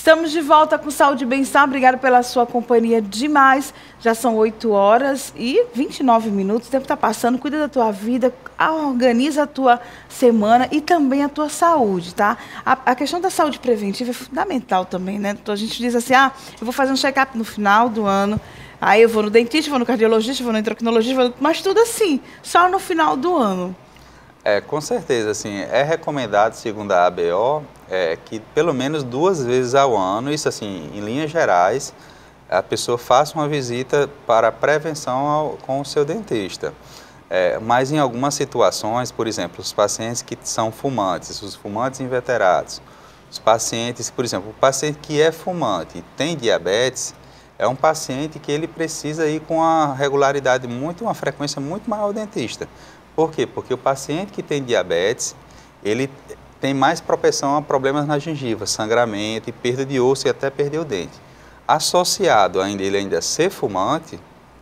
Estamos de volta com Saúde e Bem-Estar. Obrigada pela sua companhia demais. Já são 8 horas e 29 minutos. O tempo está passando. Cuida da tua vida, organiza a tua semana e também a tua saúde, tá? A questão da saúde preventiva é fundamental também, né? Então, a gente diz assim, eu vou fazer um check-up no final do ano. Aí eu vou no dentista, vou no cardiologista, vou no endocrinologista, mas tudo assim, só no final do ano. Com certeza, assim, é recomendado, segundo a ABO, que pelo menos 2 vezes ao ano, isso assim, em linhas gerais, a pessoa faça uma visita para prevenção com o seu dentista. Mas em algumas situações, por exemplo, os pacientes que são fumantes, os fumantes inveterados, os pacientes, por exemplo, o paciente que é fumante e tem diabetes, é um paciente que ele precisa ir com uma frequência muito maior ao dentista. Por quê? Porque o paciente que tem diabetes, ele tem mais propensão a problemas na gengiva, sangramento e perda de osso e até perder o dente. Associado ele ainda ser fumante,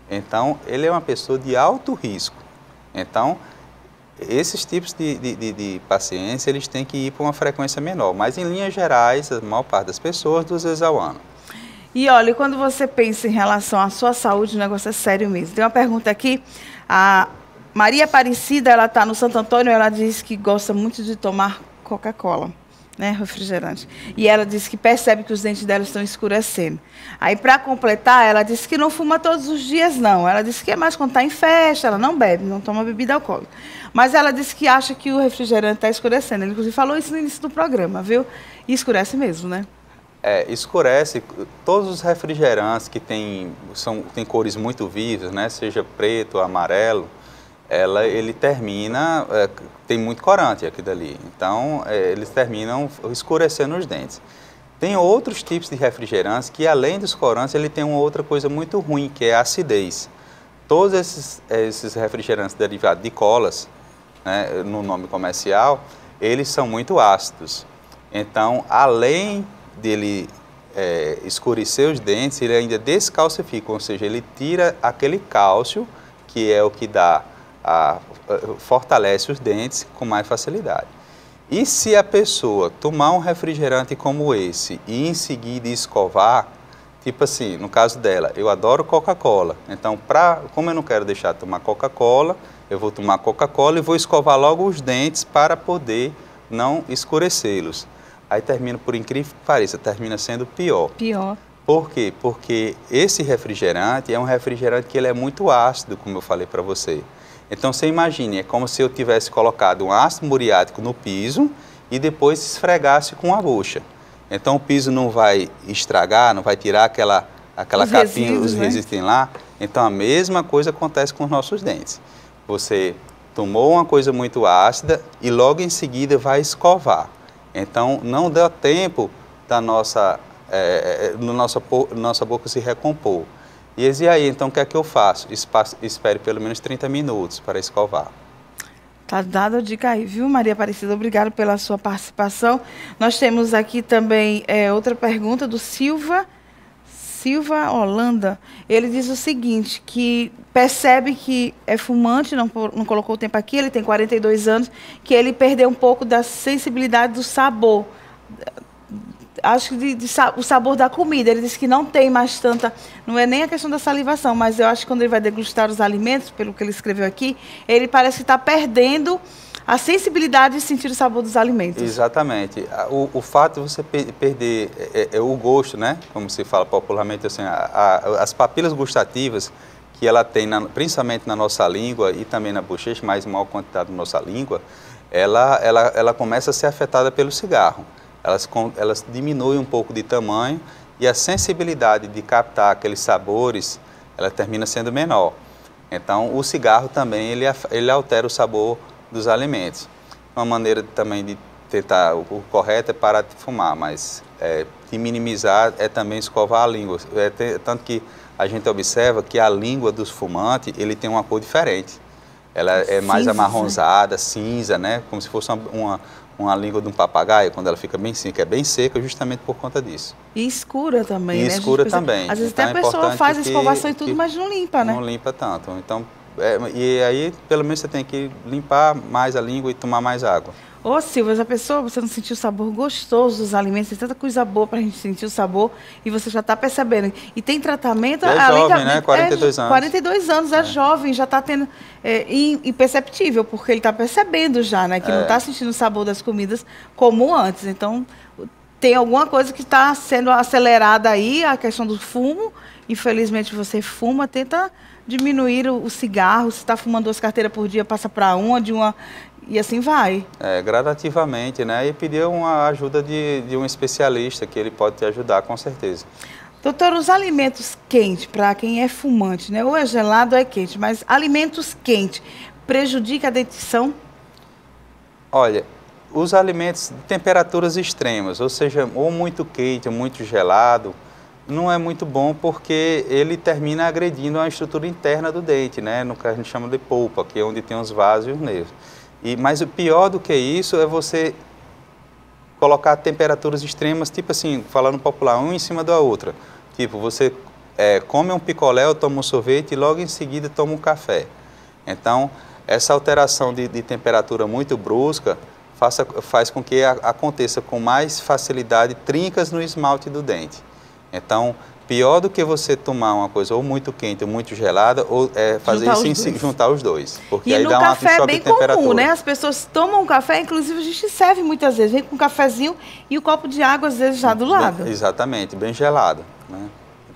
então ele é uma pessoa de alto risco. Então, esses tipos de pacientes, eles têm que ir para uma frequência menor, mas em linhas gerais, a maior parte das pessoas, 2 vezes ao ano. E olha, quando você pensa em relação à sua saúde, o negócio é sério mesmo. Tem uma pergunta aqui, a Maria Aparecida, ela está no Santo Antônio, ela diz que gosta muito de tomar Coca-Cola, né, refrigerante. E ela diz que percebe que os dentes dela estão escurecendo. Aí, para completar, ela disse que não fuma todos os dias, não. Ela disse que é mais quando está em festa, ela não bebe, não toma bebida alcoólica. Mas ela disse que acha que o refrigerante está escurecendo. Ele, inclusive, falou isso no início do programa, viu? E escurece mesmo, né? Escurece. Todos os refrigerantes que têm cores muito vivas, né, seja preto, amarelo, ele termina, tem muito corante aqui dali, então eles terminam escurecendo os dentes. Tem outros tipos de refrigerantes que, além dos corantes, ele tem uma outra coisa muito ruim, que é a acidez. Todos esses refrigerantes derivados de colas, né, no nome comercial, eles são muito ácidos. Então, além dele escurecer os dentes, ele ainda descalcifica, ou seja, ele tira aquele cálcio, que é o que fortalece os dentes com mais facilidade. E se a pessoa tomar um refrigerante como esse e em seguida escovar, tipo assim, no caso dela, eu adoro Coca-Cola, então como eu não quero deixar de tomar Coca-Cola, eu vou tomar Coca-Cola e vou escovar logo os dentes para poder não escurecê-los. Aí termina, por incrível que pareça, termina sendo pior. Pior. Por quê? Porque esse refrigerante é um refrigerante que ele é muito ácido, como eu falei para você. Então, você imagine, é como se eu tivesse colocado um ácido muriático no piso e depois esfregasse com a bucha. Então, o piso não vai estragar, não vai tirar aquela capinha, os resíduos que tem lá. Então, a mesma coisa acontece com os nossos dentes. Você tomou uma coisa muito ácida e logo em seguida vai escovar. Então, não dá tempo da nossa boca se recompor. E aí, então, o que é que eu faço? Espere pelo menos 30 minutos para escovar. Tá dada a dica aí, viu, Maria Aparecida? Obrigada pela sua participação. Nós temos aqui também outra pergunta do Silva Holanda. Ele diz o seguinte, que percebe que é fumante, não colocou o tempo aqui, ele tem 42 anos, que ele perdeu um pouco da sensibilidade do sabor. Acho que o sabor da comida. Ele disse que não tem mais tanta... Não é nem a questão da salivação, mas eu acho que quando ele vai degustar os alimentos, pelo que ele escreveu aqui, ele parece que está perdendo a sensibilidade de sentir o sabor dos alimentos. Exatamente. O fato de você perder o gosto, né? Como se fala popularmente, assim, as papilas gustativas que ela tem, principalmente na nossa língua e também na bochecha, mais em maior quantidade na nossa língua, ela começa a ser afetada pelo cigarro. Elas diminuem um pouco de tamanho e a sensibilidade de captar aqueles sabores, ela termina sendo menor. Então, o cigarro também, ele altera o sabor dos alimentos. Uma maneira também de tentar, o correto é parar de fumar, mas de minimizar é também escovar a língua. Tanto que a gente observa que a língua dos fumantes, ele tem uma cor diferente. Ela é mais amarronzada, cinza, né? Como se fosse uma língua de um papagaio, quando ela fica bem seca, é bem seca justamente por conta disso. E escura também, né? E escura também. Às vezes então, até a pessoa faz a escovação e tudo, mas não limpa, né? Não limpa tanto. Então, E aí, pelo menos, você tem que limpar mais a língua e tomar mais água. Ô, Silvia, a pessoa, você não sentiu o sabor gostoso dos alimentos, tem tanta coisa boa para a gente sentir o sabor e você já está percebendo. E tem tratamento... É jovem, né? 42 anos. 42 anos, é jovem, já está tendo... imperceptível, porque ele está percebendo já, né? Que não está sentindo o sabor das comidas como antes. Então, tem alguma coisa que está sendo acelerada aí, a questão do fumo. Infelizmente, você fuma, tenta diminuir o cigarro. Se está fumando 2 carteiras por dia, passa para uma, de uma... E assim vai. Gradativamente, né? E pedir uma ajuda de um especialista, que ele pode te ajudar, com certeza. Doutor, os alimentos quentes, para quem é fumante, né? Ou é gelado ou é quente, mas alimentos quentes, prejudica a dentição? Olha, os alimentos de temperaturas extremas, ou seja, ou muito quente ou muito gelado, não é muito bom porque ele termina agredindo a estrutura interna do dente, né? No que a gente chama de polpa, que é onde tem os vasos e os nervos. Mas o pior do que isso é você colocar temperaturas extremas, tipo assim, falando popular, uma em cima da outra. Tipo, você come um picolé ou toma um sorvete e logo em seguida toma um café. Então, essa alteração de temperatura muito brusca faz com que aconteça com mais facilidade trincas no esmalte do dente. Então, pior do que você tomar uma coisa ou muito quente ou muito gelada, ou fazer isso em juntar os dois. Porque aí dá um choque de temperatura. E no café é bem comum, né? As pessoas tomam café, inclusive a gente serve muitas vezes, vem com um cafezinho e o copo de água às vezes já do lado. Exatamente, bem gelado, né?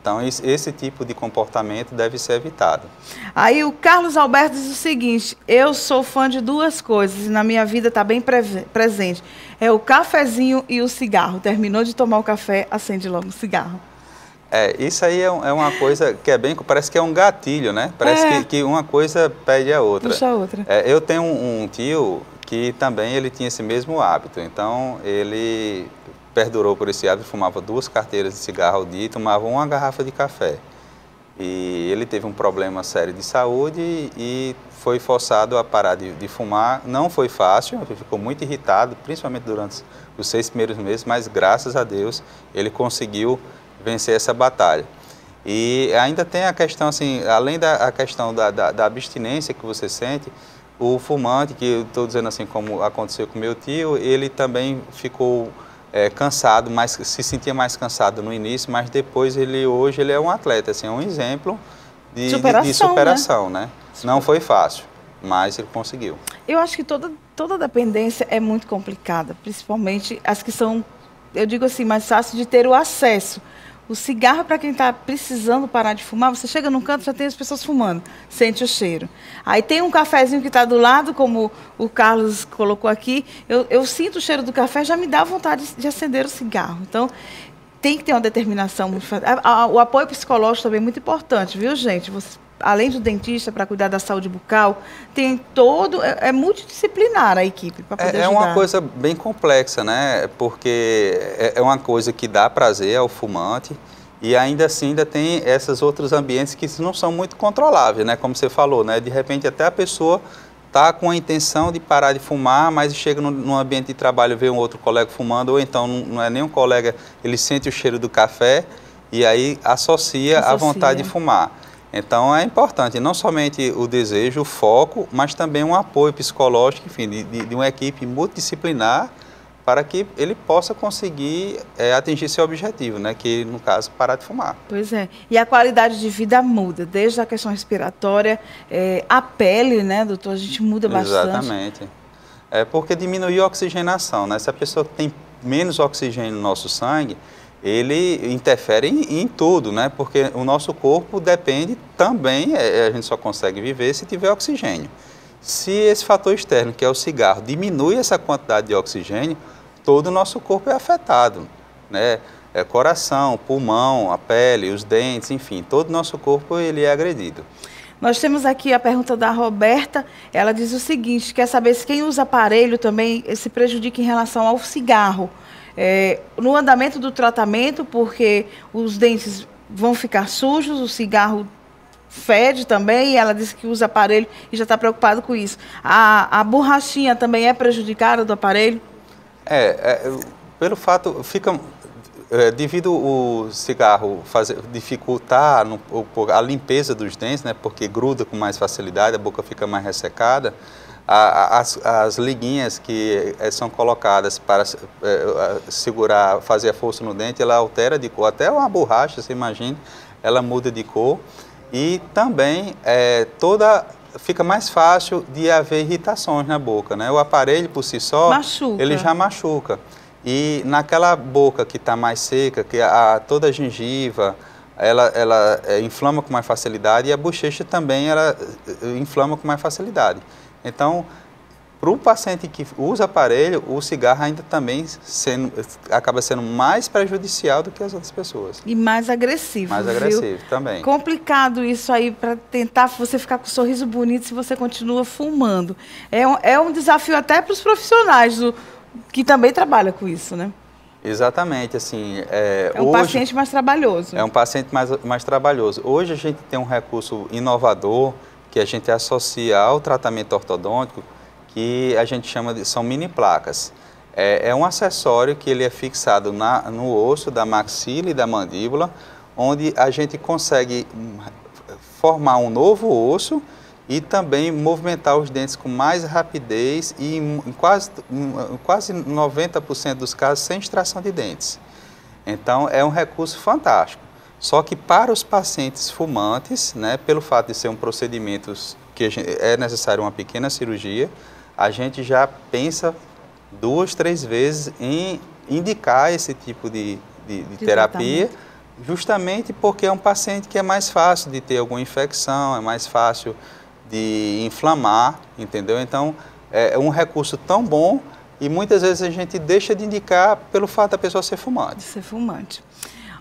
Então, esse tipo de comportamento deve ser evitado. Aí o Carlos Alberto diz o seguinte: eu sou fã de 2 coisas e na minha vida está bem presente. É o cafezinho e o cigarro. Terminou de tomar o café, acende logo o cigarro. Isso aí é uma coisa que parece que é um gatilho, né? Parece que uma coisa pede a outra. Puxa a outra. Eu tenho um tio que também ele tinha esse mesmo hábito, então ele perdurou por esse hábito, fumava 2 carteiras de cigarro ao dia e tomava 1 garrafa de café. E ele teve um problema sério de saúde e foi forçado a parar de fumar. Não foi fácil, ele ficou muito irritado, principalmente durante os 6 primeiros meses, mas graças a Deus ele conseguiu vencer essa batalha. E ainda tem a questão, assim, além da questão da abstinência que você sente, o fumante, que eu estou dizendo assim, como aconteceu com meu tio, ele também ficou cansado, se sentia mais cansado no início, mas depois hoje ele é um atleta, assim, é um exemplo de superação, né? Não foi fácil, mas ele conseguiu. Eu acho que toda dependência é muito complicada, principalmente as que são, eu digo assim, mais fácil de ter o acesso. O cigarro, para quem está precisando parar de fumar, você chega num canto, já tem as pessoas fumando, sente o cheiro. Aí tem um cafezinho que está do lado, como o Carlos colocou aqui, eu sinto o cheiro do café, já me dá vontade de acender o cigarro. Então, tem que ter uma determinação muito forte. O apoio psicológico também é muito importante, viu, gente? Você, além do dentista, para cuidar da saúde bucal, tem todo... É multidisciplinar a equipe para poder ajudar. É uma coisa bem complexa, né? Porque é uma coisa que dá prazer ao fumante e ainda assim ainda tem esses outros ambientes que não são muito controláveis, né? Como você falou, né? De repente até a pessoa está com a intenção de parar de fumar, mas chega num ambiente de trabalho, vê um outro colega fumando, ou então não é nem um colega, ele sente o cheiro do café e aí associa a vontade de fumar. Então é importante não somente o desejo, o foco, mas também um apoio psicológico, enfim, de uma equipe multidisciplinar para que ele possa conseguir atingir seu objetivo, né? Que no caso, parar de fumar. Pois é, e a qualidade de vida muda, desde a questão respiratória, a pele, né, doutor, a gente muda bastante. Exatamente, porque diminui a oxigenação, né? Se a pessoa tem menos oxigênio no nosso sangue, ele interfere em tudo, né? Porque o nosso corpo depende também, a gente só consegue viver se tiver oxigênio. Se esse fator externo, que é o cigarro, diminui essa quantidade de oxigênio, todo o nosso corpo é afetado, né? Coração, pulmão, a pele, os dentes, enfim, todo o nosso corpo ele é agredido. Nós temos aqui a pergunta da Roberta, ela diz o seguinte, quer saber se quem usa aparelho também se prejudica em relação ao cigarro. No andamento do tratamento, porque os dentes vão ficar sujos, o cigarro fede também, e ela disse que usa aparelho e já está preocupado com isso. A borrachinha também é prejudicada do aparelho? Pelo fato, devido o cigarro dificultar a limpeza dos dentes, né, porque gruda com mais facilidade, a boca fica mais ressecada, as liguinhas que são colocadas para segurar, fazer a força no dente, ela altera de cor, até uma borracha, você imagina, ela muda de cor e também fica mais fácil de haver irritações na boca, né? O aparelho por si só, machuca. Ele já machuca. E naquela boca que está mais seca, que toda a gengiva, ela inflama com mais facilidade e a bochecha também ela inflama com mais facilidade. Então, para o paciente que usa aparelho, o cigarro ainda também acaba sendo mais prejudicial do que as outras pessoas. E mais agressivo, Mais agressivo também. Complicado isso aí para tentar você ficar com um sorriso bonito se você continua fumando. É um desafio até para os profissionais que também trabalham com isso, né? Exatamente, assim... paciente mais trabalhoso. É um paciente mais trabalhoso. Hoje a gente tem um recurso inovador que a gente associa ao tratamento ortodôntico, que a gente chama são mini placas. É um acessório que ele é fixado no osso da maxila e da mandíbula, onde a gente consegue formar um novo osso e também movimentar os dentes com mais rapidez e em quase 90% dos casos sem extração de dentes. Então é um recurso fantástico. Só que para os pacientes fumantes, né, pelo fato de ser um procedimento que é necessário uma pequena cirurgia, a gente já pensa 2, 3 vezes em indicar esse tipo de terapia, justamente porque é um paciente que é mais fácil de ter alguma infecção, é mais fácil de inflamar, entendeu? Então, é um recurso tão bom e muitas vezes a gente deixa de indicar pelo fato da pessoa ser fumante. Ser fumante.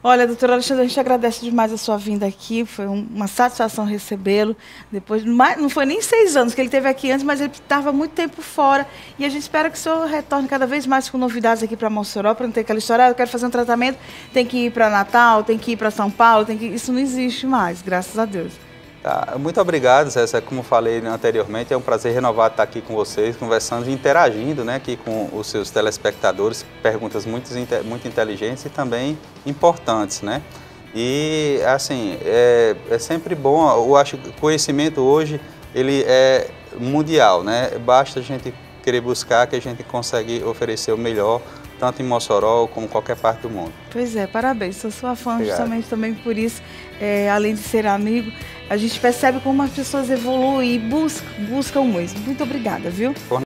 Olha, doutor Alexandre, a gente agradece demais a sua vinda aqui, foi uma satisfação recebê-lo. Depois, não foi nem 6 anos que ele esteve aqui antes, mas ele estava muito tempo fora. E a gente espera que o senhor retorne cada vez mais com novidades aqui para Mossoró, para não ter aquela história, eu quero fazer um tratamento, tem que ir para Natal, tem que ir para São Paulo, isso não existe mais, graças a Deus. Tá, muito obrigado, César. Como falei anteriormente, é um prazer renovado estar aqui com vocês, conversando e interagindo, né, aqui com os seus telespectadores, perguntas muito inteligentes e também importantes, né? E, assim, é sempre bom, eu acho que o conhecimento hoje, ele é mundial, né? Basta a gente querer buscar que a gente consegue oferecer o melhor, tanto em Mossoró como em qualquer parte do mundo. Pois é, parabéns. Sou sua fã justamente também por isso, além de ser amigo, a gente percebe como as pessoas evoluem e buscam muito. Muito obrigada, viu?